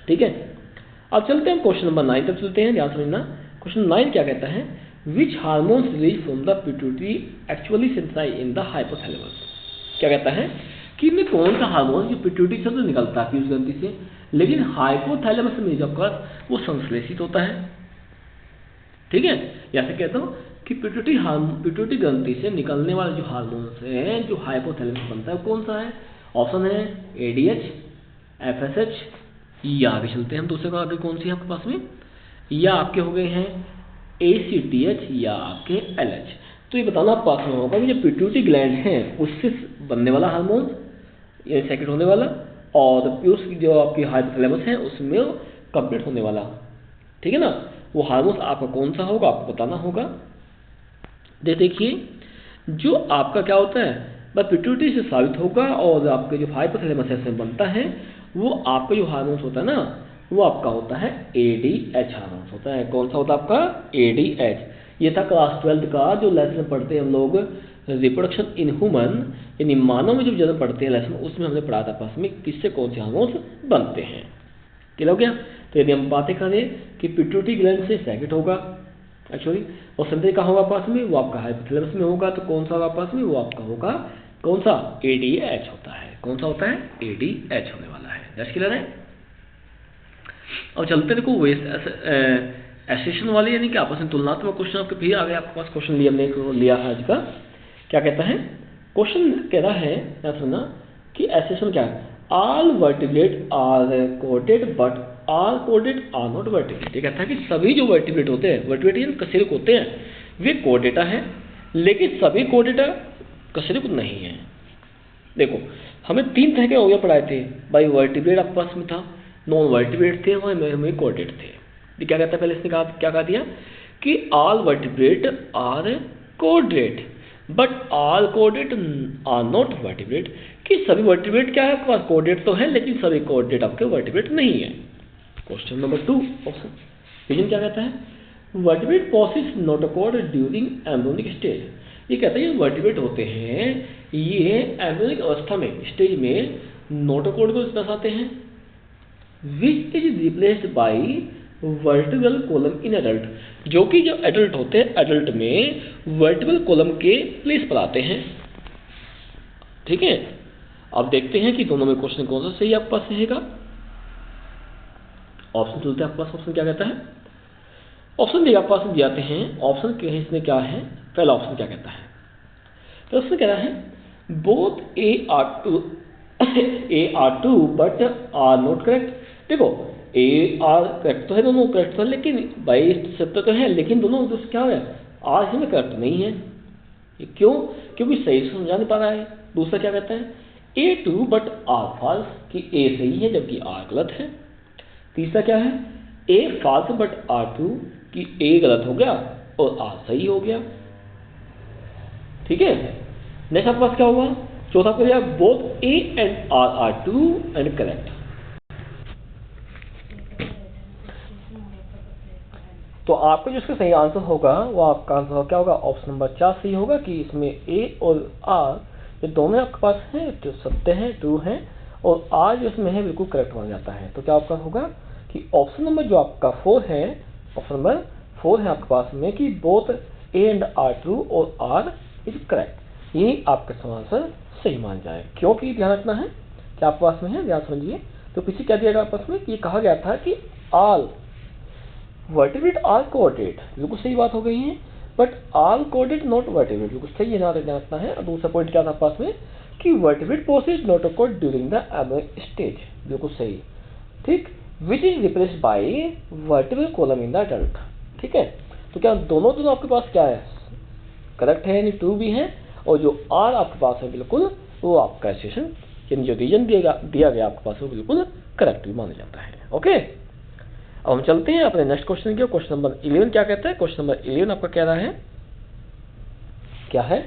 ठीक है, अब चलते हैं क्वेश्चन नंबर 9 तक चलते हैं, ध्यान समझना। क्वेश्चन 9 क्या कहता है, which hormones release from the pituitary actually synthesised in the hypothalamus. क्या कहता है कि इनमें कौन सा हार्मोन जो पिट्यूटरी से तो निकलता है पीयूष ग्रंथि से, लेकिन हाइपोथैलेमस में जब वो संश्लेषित होता है। ठीक है, जैसे कहता हूँ कि पिट्यूटरी ग्रंथि से निकलने वाले जो हार्मोन्स हैं जो हाइपोथैलेमस बनता है वो कौन सा है। ऑप्शन है ADH, FSH, या आगे चलते हैं हम दूसरे को, आगे कौन सी है आपके पास में, या आपके हो गए हैं ACTH या आपके LH। तो ये बताना आप पास में होगा कि जो पिट्यूटरी ग्लैंड है उससे बनने वाला हार्मोन ये सेक्रेट होने वाला, और पीयूष जो आपकी हाइपोथैलेमस है उसमें कंप्लीट होने वाला। ठीक है ना, वो हार्मोन आपका कौन सा होगा आपको बताना होगा। देखिए जो आपका क्या होता है बस पिट्यूटरी से साबित होगा, और आपके जो हाइपोथैलेमस से बनता है वो आपका जो हार्मोन होता है ना वो आपका होता है ADH हार्मोन होता है। कौन सा होता है आपका, ADH। ये था क्लास 12 का जो लेसन पढ़ते हैं हम लोग, रिप्रोडक्शन इन ह्यूमन, यानी मानव में जब जन्म पढ़ते हैं लेसन, उसमें हमने पढ़ा था पास में किससे कौन से हार्मोन्स बनते हैं। क्लियर हो गया। तो यदि हम बातें करें कि पिट्यूटरी ग्लैंड से सेक्रेट होगा एक्चुअली, और संदेह कहाँ होगा पास में, वो आपका हाइपोथैलेमस में होगा। तो कौन सा होगा पास में, वो आपका होगा कौन सा, ADH होता है। कौन सा होता है, ADH होने वाला है। दैट्स क्लियर है। और चलते देखो एसेशन वाले यानी कि आपस में तुलनात्मक क्वेश्चन आपके फिर आ गए आपके पास। क्वेश्चन लिया है आज का, क्या कहता है, क्वेश्चन कह रहा है क्या सुनना कि एसेशन क्या है, all vertebrate are coated but are coded are not vertebrate. ये कहता है कि सभी जो वर्टिब्रेट होते हैं, वर्टिब्रेट कशेरुक होते हैं, वे कोडेटा है, लेकिन सभी कोडेटा कशेरुक नहीं है। देखो हमें 3 तरह के अवयव पढ़ाए थे भाई। वर्टिब्रेट आपके पास में था, नॉन वर्टिब्रेट थे, और हमें कोऑर्डिनेट थे। ये क्या कहता है, पहले इसने कहा क्या कहा दिया कि all vertebrate are coordinate but all coordinate are not vertebrate, कि सभी वर्टिब्रेट क्या है आपके पास कोऑर्डिनेट तो है, लेकिन सभी कोऑर्डिनेट आपके वर्टिब्रेट नहीं है। क्वेश्चन नंबर 2 ऑप्शन रीजन क्या कहता है, vertebrate possess notochord during embryonic stage. ये कहता है ये वर्टिब्रेट होते हैं, ये एम्ब्रियोनिक अवस्था में स्टेज में नोटोकॉर्ड को दर्शाते हैं, विच is replaced by vertebral column in adult, जो कि जो एडल्ट होते हैं एडल्ट में वर्टिब्रल कॉलम के प्लेस पर आते हैं। ठीक है, अब देखते हैं कि दोनों में क्वेश्चन कौन सा सही आपके पास रहेगा। ऑप्शन चलते हैं आपके पास, ऑप्शन क्या कहता है, ऑप्शन दिया आपके पास में जाते हैं। ऑप्शन के इसमें क्या है, पहला ऑप्शन क्या कहता है, तो उसमें कह रहा है both A R true but R not correct. देखो ए आर करेक्ट तो है, दोनों करेक्ट तो है, लेकिन बाई सत्य तो है, लेकिन दोनों दोस्त क्या है, आर इसमें करेक्ट नहीं है। ये क्यों, क्योंकि सही से समझा नहीं पा रहा है। दूसरा क्या कहता है ए टू बट आर फॉल्स, कि ए सही है जबकि आर गलत है। तीसरा क्या है ए फॉल्स बट आर ट्रू, कि ए गलत हो गया और आर सही हो गया। ठीक है, नेक्स्ट आपके पास क्या होगा, चौथा को दिया both A and R are true and correct. तो आपका जो इसका सही आंसर होगा वो आपका आंसर क्या होगा, ऑप्शन नंबर 4 सही होगा, कि इसमें ए और आर ये दोनों आपके पास हैं, जो सत्य है ट्रू है, और आर जो इसमें है बिल्कुल करेक्ट मान जाता है। तो क्या आपका होगा कि ऑप्शन नंबर जो आपका 4 है, ऑप्शन नंबर 4 है आपके पास में कि both A and R true और आर इज करेक्ट, ये आपका आंसर सही मान जाए। क्योंकि ध्यान रखना है क्या आपके पास में है, ध्यान समझिए। तो पीछे क्या दिया गया आपस में, ये कहा गया था कि ऑल वर्टिब्रेट आर कोऑर्डिनेट, बिल्कुल सही बात हो गई है, but all coordinate not vertebrate, बिल्कुल सही है, ध्यान रखना है। और दूसरा पॉइंट क्या था पास में कि vertebrate possess notochord during the embryonic stage, बिल्कुल सही। ठीक, which is replaced by vertebral column in the adult. ठीक है, तो क्या दोनों आपके पास क्या है, करेक्ट है, यानी ट्रू भी है, और जो आर आपके पास है बिल्कुल वो आपका एसेशन यानी जो रीजन दिया गया आपके पास वो बिल्कुल करेक्ट भी माना जाता है। ओके, अब हम चलते हैं अपने नेक्स्ट क्वेश्चन की। क्वेश्चन नंबर 11 क्या कहता है, क्वेश्चन नंबर 11 आपका कह रहा है क्या है,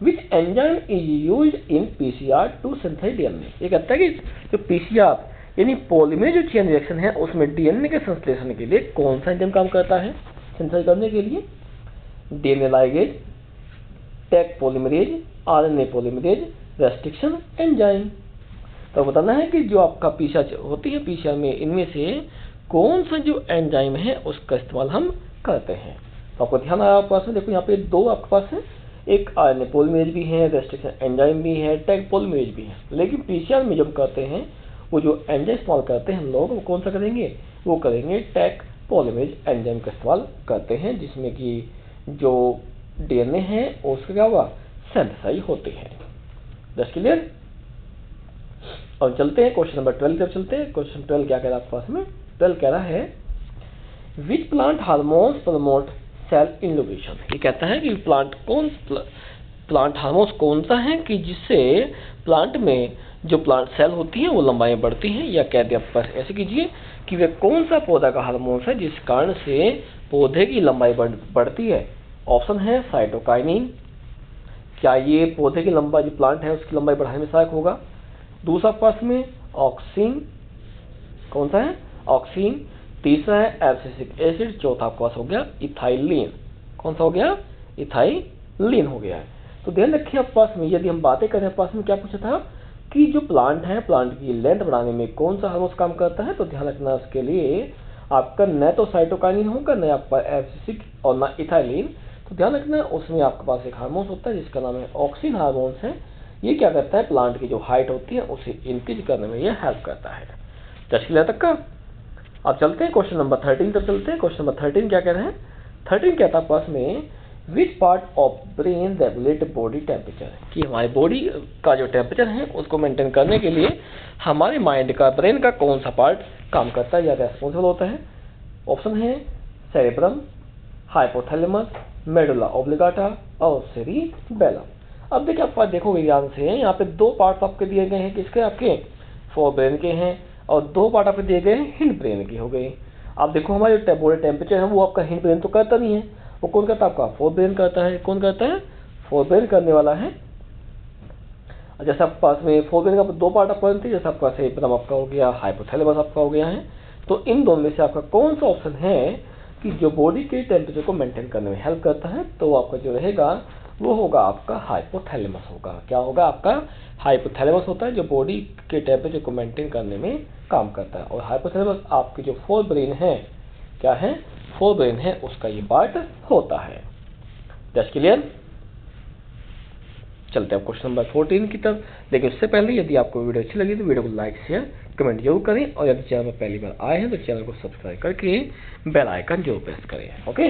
which enzyme is used in PCR to synthesise DNA. ये कहता है कि जो पीसीआर यानी पॉलीमरेज जो चेन रिएक्शन है उसमें डीएनए के संश्लेषण के लिए कौन सा एंजाइम काम करता है सिंथेसाइज करने के लिए, DNA ligase, tag polymerase, RNA polymerase, restriction enzyme. तो बताना है कि जो आपका पीसीआर होती है, पीसीआर में इनमें से कौन सा जो एंजाइम है उसका इस्तेमाल हम करते हैं। तो आपको ध्यान आया आपके पास में, देखो यहाँ पे दो आपके पास है, एक आरएनए पॉलीमरेज भी है, रेस्ट्रिक्शन एंजाइम भी है, टैग पॉलीमरेज भी है। लेकिन पीसीआर में जब करते हैं वो जो एंजाइम इस्तेमाल करते हैं हम लोग वो कौन सा करेंगे, वो करेंगे टैग पॉलीमरेज एंजाइम का इस्तेमाल करते हैं, जिसमें कि जो डीएनए है उसका क्या होगा सिंथेसाइज होते हैं। That's clear. और चलते हैं क्वेश्चन नंबर 12 तक चलते हैं। क्वेश्चन 12 क्या कह रहा है आपके पास में, 12 कह रहा है which plant hormones promote cell innovation. ये कहता है कि प्लांट हार्मोन्स कौन सा है कि जिससे प्लांट में जो प्लांट सेल होती हैं वो लंबाई बढ़ती हैं, या कह दिया पर ऐसे कीजिए कि वे कौन सा पौधा का हार्मोन्स है जिस कारण से पौधे की लंबाई बढ़ती है। ऑप्शन है साइटोकाइनिन, क्या ये पौधे की लंबाई जो प्लांट है उसकी लंबाई बढ़ाने में सहायक होगा। दूसरा पास में ऑक्सिन, कौन सा है ऑक्सिन। तीसरा है एब्सिसिक एसिड। चौथा आपके पास हो गया इथाइलिन, कौन सा हो गया इथाइलिन हो गया है। तो ध्यान रखिए आपके पास में यदि हम बातें करें पास में क्या पूछा था कि जो प्लांट है प्लांट की लेंथ बढ़ाने में कौन सा हार्मोन काम करता है, तो ध्यान रखना उसके लिए आपका न तो साइटोकाइनिन होगा न आपका एब्सिसिक और न इथाइलिन। तो ध्यान रखना उसमें आपके पास एक हार्मोन होता है जिसका नाम है ऑक्सिन हार्मोन है। ये क्या करता है प्लांट की जो हाइट होती है उसे इंक्रीज करने में ये हेल्प करता है। क्लियर तक का। अब चलते हैं क्वेश्चन नंबर 13 तक चलते हैं। क्वेश्चन नंबर 13 क्या कह रहे हैं, 13 कहता है पास में विच part of brain regulate body temperature, कि हमारी बॉडी का जो टेम्परेचर है उसको मेंटेन करने के लिए हमारे माइंड का ब्रेन का कौन सा पार्ट काम करता है या रेस्पॉन्सिबल होता है। ऑप्शन है सेरेब्रम, हाइपोथैलेमस, मेडुला ऑब्लिगाटा और सेरिबेलम। अब देखिए आप देखोगे ध्यान से, यहाँ पे 2 पार्ट्स आपके दिए गए हैं, किसके, आपके फोर ब्रेन के हैं, और 2 पार्ट आपके दिए गए हैं हिंड ब्रेन के हो गए। आप देखो हमारे बॉडी टेम्परेचर है वो आपका हिंड ब्रेन तो करता नहीं है, वो कौन करता है, आपका फोर ब्रेन करता है। कौन करता है, फोर ब्रेन करने वाला है। जैसे आपके पास में फोर ब्रेन का 2 पार्ट आप पढ़ते हैं, जैसे आपका सेरेब्रम आपका हो गया, हाइपोथैलेमस आपका हो गया है। तो इन दोनों में से आपका कौन सा ऑप्शन है कि जो बॉडी के टेम्परेचर को मेंटेन करने में हेल्प करता है, तो आपका जो रहेगा वो होगा आपका हाइपोथैलेमस होगा। क्या होगा, आपका हाइपोथैलेमस होता है जो बॉडी के टेम्परेचर को मेंटेन करने में काम करता है। और हाइपोथैलेमस आपके जो फोर ब्रेन है, क्या है, फोर ब्रेन है, उसका ये पार्ट होता है। Just clear. चलते हैं क्वेश्चन नंबर 14 की तरफ, लेकिन उससे पहले यदि आपको वीडियो अच्छी लगी तो वीडियो को लाइक शेयर कमेंट जरूर करें, और यदि चैनल में पहली बार आए हैं तो चैनल को सब्सक्राइब करके बेल आइकन जरूर प्रेस करें। ओके,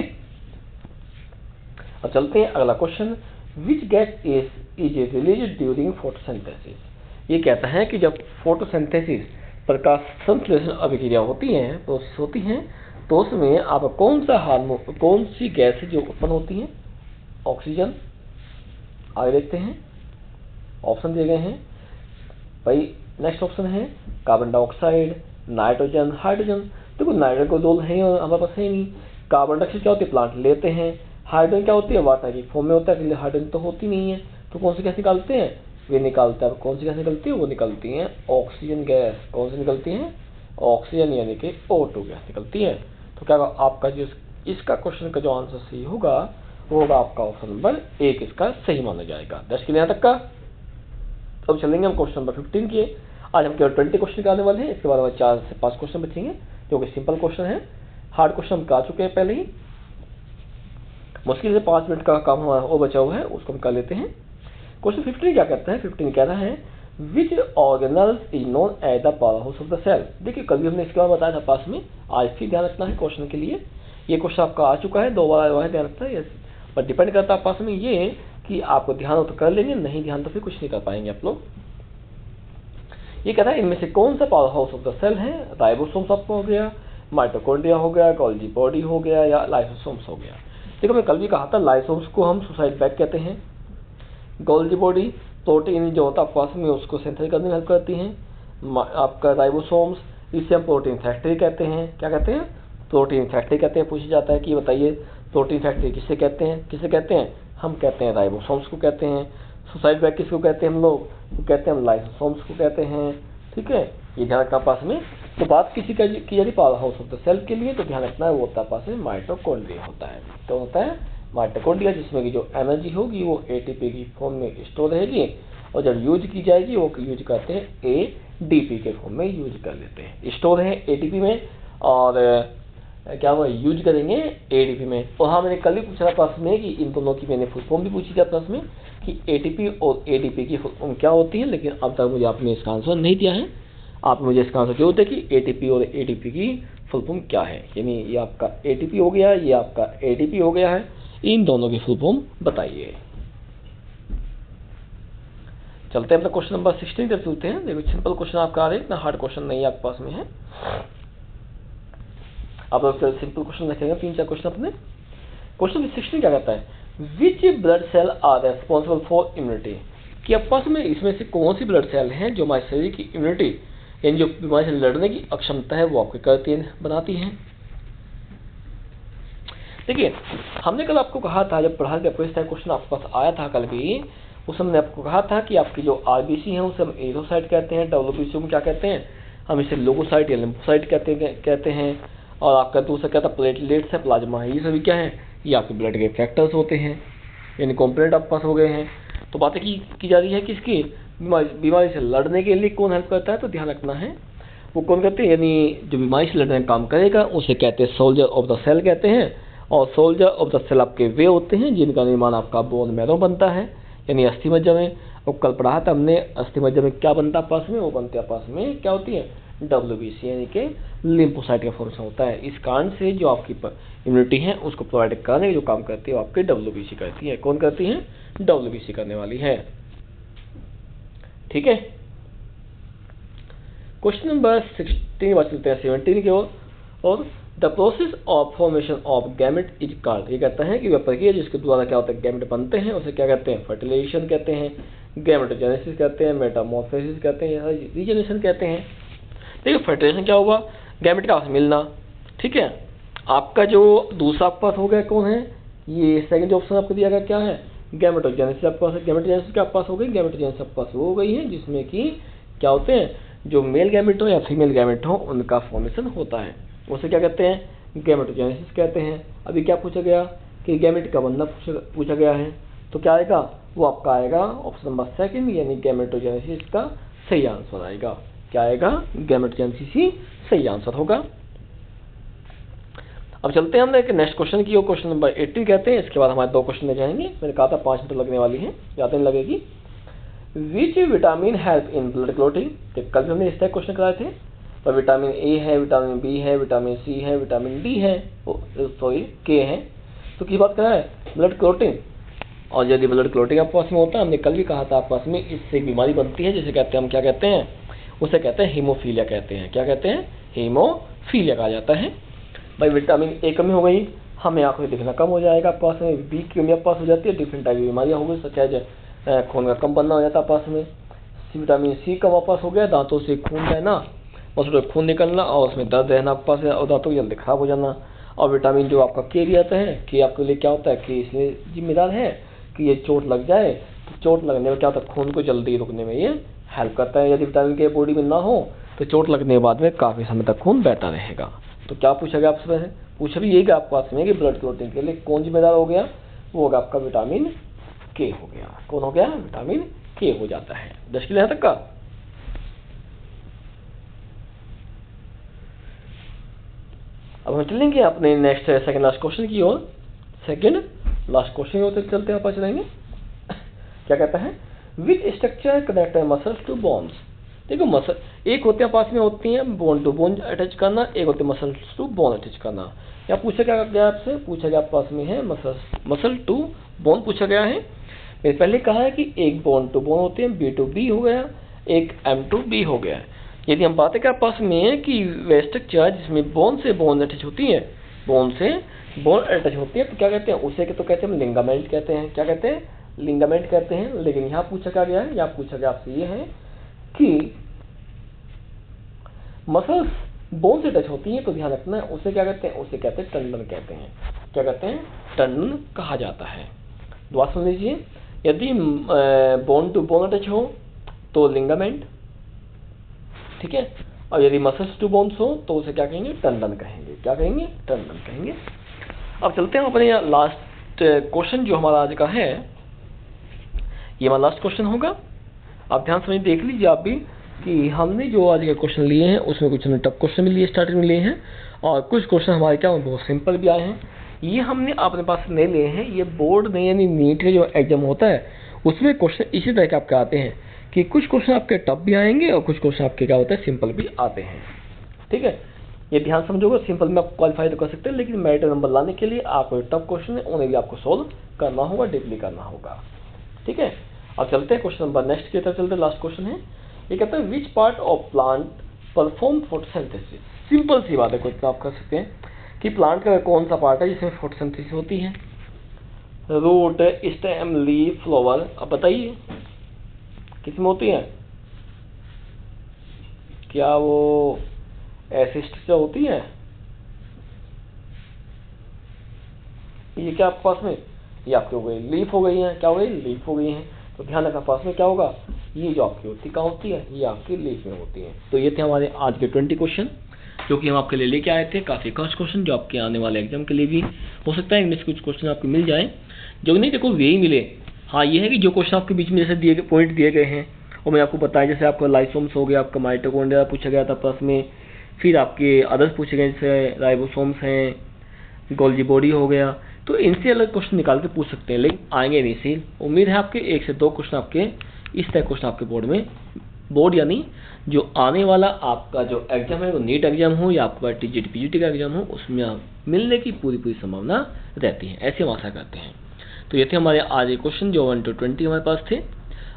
अब चलते हैं अगला question. Which gas is release during photosynthesis. ये कहता है कि जब फोटोसिंथेसिस प्रकाश संश्लेषण अभिक्रिया होती है, प्रोसेस होती हैं, तो उसमें आप कौन सा हार्मोन, कौन सी गैस है जो उत्पन्न होती है। ऑक्सीजन, आगे देखते हैं, ऑप्शन दिए गए हैं भाई। नेक्स्ट ऑप्शन है कार्बन डाइऑक्साइड, नाइट्रोजन, हाइड्रोजन। देखो नाइट्रोजन को रोल है और हमारे पास है नहीं। कार्बन डाइऑक्साइड क्या होती है, प्लांट लेते हैं। हाइड्रोजन क्या होती है, वाटर की फॉर्म में होता है, हाइड्रोजन तो होती नहीं है। तो कौन सी गैस निकालते हैं, वे निकालते हैं। कौन सी गैस निकलती है, वो निकलती है ऑक्सीजन गैस। कौन सी निकलती है, ऑक्सीजन, यानी कि O2 गैस निकलती है। तो क्या आपका जो इसका क्वेश्चन का जो आंसर सही होगा वो होगा आपका ऑप्शन नंबर 1 इसका सही माना जाएगा। 10 के लिए यहाँ तक का। अब चलेंगे हम क्वेश्चन नंबर 15 की। आज हम केवल 20 क्वेश्चन निकालने वाले हैं, इसके बाद हमारे 4 से 5 क्वेश्चन बचेंगे जो कि सिंपल क्वेश्चन है। हार्ड क्वेश्चन हम कर चुके हैं पहले ही, मुश्किल से 5 मिनट का काम हमारा और बचा हुआ है, उसको हम कर लेते हैं। क्वेश्चन 15 क्या कहता है, 15 कह रहा है which organelles is known as the power house of the cell. देखिए कल भी हमने इसके बाद बताया था पास में, आज फिर ध्यान रखना है क्वेश्चन के लिए। ये क्वेश्चन आपका आ चुका है, 2 बार आया हुआ है, ध्यान रखना है। पर डिपेंड करता है पास में ये कि आपको ध्यान हो तो कर लेंगे, नहीं ध्यान तो फिर कुछ नहीं कर पाएंगे आप लोग। ये कहता है इनमें से कौन सा power house of the cell है। राइबोसोम्स आपको हो गया, माइटोकॉन्ड्रिया हो गया, गोल्गी बॉडी हो गया, या लाइसोसोम्स हो गया। देखो मैं कल भी कहा था लाइसोम्स को हम सुसाइड बैग कहते हैं। गोल्गी बॉडी प्रोटीन जो होता है पास में उसको सिंथेसिस करने में हेल्प करती हैं। आपका राइबोसोम्स इसे हम प्रोटीन फैक्ट्री कहते हैं। क्या कहते हैं, प्रोटीन फैक्ट्री कहते हैं। पूछा जाता है कि बताइए प्रोटीन फैक्ट्री किसे कहते हैं, किसे कहते हैं, हम कहते हैं राइबोसोम्स को कहते हैं। सुसाइड बैग किसको कहते हैं हम लोग, तो कहते हैं हम लाइसोसोम्स को कहते हैं। ठीक है, ये ध्यान रखना पास में। तो बात किसी का की जाती power house of the cell के लिए, तो ध्यान रखना है वो होता है पास में माइटोकॉन्ड्रिया होता है। तो होता है माइटोकॉन्ड्रिया, जिसमें की जो एनर्जी होगी वो एटीपी की फॉर्म में स्टोर रहेगी, और जब यूज की जाएगी वो यूज करते हैं एडीपी के फॉर्म में यूज कर लेते हैं। स्टोर है एटीपी में और क्या वो यूज करेंगे एडीपी में। और हाँ मैंने कल ही पूछा था पास में कि इन दोनों की मैंने फुल फॉर्म भी पूछी थी पास में कि एटीपी और एडीपी की फुल फॉर्म क्या होती है, लेकिन अब तक मुझे आपने इसका आंसर नहीं दिया है। आप मुझे इसका आंसर जरूर दें कि एटीपी और एडीपी की फुल फॉर्म क्या है। यानी ये आपका एटीपी हो गया, ये आपका एडीपी हो गया है, इन दोनों की फुल फॉर्म बताइए। चलते हैं अपना क्वेश्चन नंबर 16 तक चलते हैं। देखो सिंपल क्वेश्चन आपका आ रहा है, इतना हार्ड क्वेश्चन नहीं आपके पास में है। आप लोग सिंपल क्वेश्चन रखेंगे, 3-4 क्वेश्चन अपने। क्वेश्चन 16 क्या कहता है, which blood cell are responsible for immunity. कि आपस में इसमें से कौन सी ब्लड सेल हैं जो हमारे शरीर की इम्यूनिटी यानी जो बीमारी से लड़ने की अक्षमता है वो आपके करती है, बनाती हैं। देखिए हमने कल आपको कहा था, जब पढ़ा के क्वेश्चन आपके पास आया था कल भी, उस समय आपको कहा था कि आपकी जो आरबीसी है उसे हम एरिथ्रोसाइट कहते हैं, डब्ल्यूबीसी को क्या कहते हैं, हम इसे लोगोसाइट या लिम्फोसाइट कहते हैं। और आपका दूसरा क्या था, प्लेटलेट्स है, प्लाज्मा है, ये सभी क्या है, ये आपके ब्लड के फैक्टर्स होते हैं, यानी कॉम्पोनेंट आपके पास हो गए हैं। तो बातें की जा रही है किसकी, बीमारी से लड़ने के लिए कौन हेल्प करता है, तो ध्यान रखना है वो कौन करते हैं, यानी जो बीमारी से लड़ने का काम करेगा उसे कहते हैं सोल्जर ऑफ द सेल कहते हैं। और सोल्जर ऑफ द सेल आपके वे होते हैं जिनका निर्माण आपका बोन मैरो बनता है, यानी अस्थि मज्जा में। और कल पढ़ा था हमने अस्थि मज्जा में क्या बनता है पास में, वो बनते हैं पास में क्या होती है, डब्ल्यूबीसी यानी कि लिम्फोसाइट का फंक्शन होता है। इस कारण से जो आपकी इम्यूनिटी है उसको प्रोवाइड करने का जो काम करती है वो आपकी डब्ल्यूबीसी करती है। कौन करती है, डब्ल्यूबीसी करने वाली है। ठीक है, क्वेश्चन नंबर 16 बात चलते हैं 17 की ओर। और the process of formation of gamete is called, ये कहता है कि वह प्रक्रिया जिसके द्वारा क्या होता है गैमेट बनते हैं उसे क्या कहते हैं, फर्टिलाइजेशन कहते हैं, गैमेटोजेनेसिस कहते हैं, मेटामॉर्फोसिस कहते हैं या रीजनरेशन कहते हैं। देखिए फर्टिलाइजेशन क्या हुआ, गैमेट का आपस में मिलना, ठीक है। आपका जो दूसरा आपके पास हो गया कौन है, ये सेकंड ऑप्शन आपको दिया गया क्या है, गैमेटोजेनेसिस आपके पास है। गैमेटोजेनेसिस के आपके पास हो गई, गैमेटोजेनेसिस आपके पास हो गई है जिसमें कि क्या होते हैं, जो मेल गैमेट हो या फीमेल गैमेट हो उनका फॉर्मेशन होता है, उसे क्या कहते हैं, गैमेटोजेनेसिस कहते हैं। अभी क्या पूछा गया कि गैमेट का बनना पूछा गया है, तो क्या आएगा, वो आपका आएगा ऑप्शन नंबर सेकंड, यानी गैमेटोजेनेसिस का सही आंसर आएगा। क्या आएगा, गैमेटोजेनेसिस ही सही आंसर होगा। अब चलते हैं हम एक नेक्स्ट क्वेश्चन की, वो क्वेश्चन नंबर 18 कहते हैं। इसके बाद हमारे 2 क्वेश्चन ले जाएंगे, मैंने कहा था 5 मिनट लगने वाली है, ज़्यादा नहीं लगेगी। Which vitamin help in blood clotting, कल भी हमने इस तरह क्वेश्चन कराए थे, तो विटामिन ए है, विटामिन बी है, विटामिन सी है, विटामिन डी है, सॉरी के है, तो किस बात करा है, ब्लड क्लोटिंग। और यदि ब्लड क्लोटिंग आपके पास में होता है, हमने कल भी कहा था आपके पास में इससे एक बीमारी बनती है जिसे कहते हैं हम क्या कहते हैं, उसे कहते हैं हीमोफीलिया कहते हैं। क्या कहते हैं, हीमोफीलिया कहा जाता है। भाई विटामिन ए कमी हो गई, हमें आंखों से दिखना कम हो जाएगा, पास में बी की कमी पास हो जाती है, डिफरेंट टाइप की बीमारियां हो गई, सच है खून का कम बनना हो जाता है पास में। विटामिन सी का वापस हो गया, दांतों से खून रहना, उसमें खून निकलना और उसमें दर्द रहना आपके पास, और दांतों जल्दी खराब हो जाना। और विटामिन जो आपका के भी आता है, कि आपके लिए क्या होता है कि इसलिए जिम्मेदार है कि ये चोट लग जाए, तो चोट लगने में क्या होता है, खून को जल्दी रुकने में ये हेल्प करता है। यदि विटामिन के बॉडी में ना हो तो चोट लगने के बाद में काफ़ी समय तक खून बहता रहेगा। तो क्या पूछा गया आपसे, पूछा भी यही आपको पास में कि ब्लड क्लोटिंग के लिए कौन जिम्मेदार हो गया, वो होगा आपका विटामिन के हो गया। कौन हो गया, विटामिन के हो जाता है। 10 किलो यहाँ तक का। अब हम चलेंगे अपने नेक्स्ट सेकंड लास्ट क्वेश्चन की ओर, सेकंड लास्ट क्वेश्चन की ओर चलते हैं, आप चलेंगे। क्या कहता है, which structure connect muscles to bones. देखो मसल एक होते हैं पास में होती हैं बोन टू बोन अटैच करना, एक होते हैं मसल्स टू बोन अटैच करना। या पूछा क्या गया आपसे, पूछा गया पास में है मसल टू बोन पूछा गया है। मैंने पहले कहा है कि एक बोन टू बोन होते हैं, बी टू बी हो गया, एक एम टू बी हो गया। यदि हम बात क्या पास में है कि वे स्ट्रक्चर जिसमें बोन से बोन अटैच होती है, बोन से बोन अटैच होती है, तो क्या कहते हैं उसे, तो कहते हैं लिंगामेंट कहते हैं। क्या कहते हैं, लिंगामेंट कहते हैं। लेकिन यहाँ पूछा क्या गया है, यहाँ पूछा गया आपसे ये है कि मसल्स बोन से टच होती हैं, तो ध्यान रखना है उसे क्या कहते हैं, उसे कहते हैं टंडन कहते हैं। क्या कहते हैं, टंडन कहा जाता है। दोबारा सुन लीजिए, यदि बोन टू बोन टच हो तो लिंगामेंट, ठीक है, और यदि मसल्स टू बोन्स हो तो उसे क्या कहेंगे, टंडन कहेंगे। क्या कहेंगे, टंडन कहेंगे। अब चलते हैं अपने लास्ट क्वेश्चन जो हमारा आज का है, ये हमारा लास्ट क्वेश्चन होगा। आप ध्यान समझ देख लीजिए आप भी कि हमने जो आज के क्वेश्चन लिए हैं उसमें कुछ हमने टफ क्वेश्चन भी लिए स्टार्टिंग में लिए हैं, और कुछ क्वेश्चन हमारे क्या बहुत सिंपल भी आए हैं। ये हमने अपने पास नहीं लिए हैं, ये बोर्ड में यानी नीट का जो एग्जाम होता है उसमें क्वेश्चन इसी तरह के आपके आते हैं कि कुछ क्वेश्चन आपके टफ भी आएंगे और कुछ क्वेश्चन आपके क्या होता है सिंपल भी आते हैं। ठीक है, ये ध्यान समझोगे, सिंपल में आप क्वालिफाई तो कर सकते हैं, लेकिन मेरिट नंबर लाने के लिए आपको टफ क्वेश्चन है उन्हें भी आपको सोल्व करना होगा, डीपली करना होगा। ठीक है, अब चलते हैं क्वेश्चन नंबर नेक्स्ट की तरफ चलते हैं। लास्ट क्वेश्चन है, ये कहता है which part of plant perform photosynthesis. Simple सी बात है, कुछ आप कर सकते हैं कि प्लांट का कौन सा पार्ट है जिसमें फोटोसिंथेसिस होती है, रूट, स्टेम, लीफ, फ्लावर। अब बताइए किसमें होती है, क्या वो ऐसी स्ट्रक्चर होती है, ये क्या आपके पास में, ये आपकी हो गई लीफ हो गई है, क्या हो गई, लीफ हो गई है। तो ध्यान रखना पास में क्या होगा, ये जो आपकी होती कहाँ होती है, ये आपकी लीफ में होती है। तो ये थे हमारे आज के 20 क्वेश्चन जो कि हम आपके लिए लेके आए थे। काफ़ी खास क्वेश्चन जो आपके आने वाले एग्जाम के लिए भी हो सकता है इनमें से कुछ क्वेश्चन आपको मिल जाए, जो नहीं देखो वे ही मिले। हाँ ये है कि जो क्वेश्चन आपके बीच में जैसे दिए गए पॉइंट दिए गए हैं और मैं आपको बताया, जैसे आपका लाइसोम्स हो गया, आपका माइटोकॉन्ड्रिया पूछा गया था प्लस में, फिर आपके अदर्स पूछे गए जैसे राइबोसोम्स हैं, गोल्जी बॉडी हो गया, तो इनसे अलग क्वेश्चन निकाल के पूछ सकते हैं, लेकिन आएंगे नहीं। सी उम्मीद है आपके 1 से 2 क्वेश्चन आपके इस तरह क्वेश्चन आपके बोर्ड यानी जो आने वाला आपका जो एग्जाम है वो नीट एग्जाम हो या आपका टीजीटी पीजीटी का एग्जाम हो, उसमें मिलने की पूरी संभावना रहती है, ऐसे हम आशा करते हैं। तो ये थे हमारे आज के क्वेश्चन जो 1 to 20 हमारे पास थे।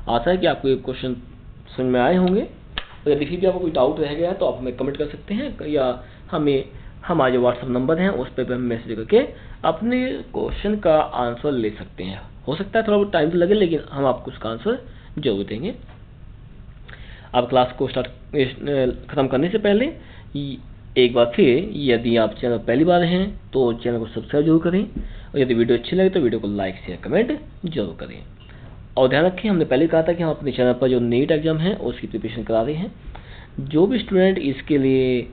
आशा है कि आपको ये क्वेश्चन समझ में आए होंगे, और यदि फिर भी आपको कोई डाउट रह गया है तो आप हमें कमेंट कर सकते हैं या हमें हमारा जो व्हाट्सअप नंबर है उस पर भी हम मैसेज करके अपने क्वेश्चन का आंसर ले सकते हैं। हो सकता है थोड़ा बहुत टाइम तो लगे, लेकिन हम आपको उसका आंसर जरूर देंगे। अब क्लास को ख़त्म करने से पहले एक बार फिर, यदि आप चैनल पहली बार हैं तो चैनल को सब्सक्राइब जरूर करें, और यदि वीडियो अच्छी लगे तो वीडियो को लाइक शेयर कमेंट जरूर करें। और ध्यान रखें, हमने पहले कहा था कि हम अपने चैनल पर जो नीट एग्जाम है उसकी प्रिपरेशन करा रहे हैं। जो भी स्टूडेंट इसके लिए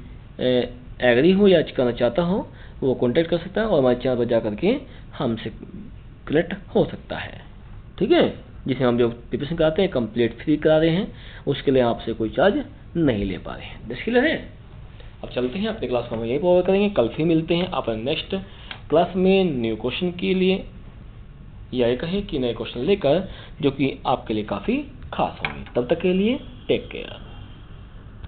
एग्री हो या करना चाहता हो वो कॉन्टैक्ट कर सकता है और हमारे चैनल पर जा करके हमसे कलेक्ट हो सकता है। ठीक है, जिसे हम जो प्रिपरेशन कराते हैं कंप्लीट फ्री करा रहे हैं, उसके लिए आपसे कोई चार्ज नहीं ले पा रहे हैं। दिस क्लियर है। अब चलते हैं अपने क्लास को हम यही कवर करेंगे। कल फिर मिलते हैं अपने नेक्स्ट क्लास में न्यू क्वेश्चन के लिए, या ये कहें कि नए क्वेश्चन लेकर, जो कि आपके लिए काफ़ी खास होंगे। तब तक के लिए टेक केयर।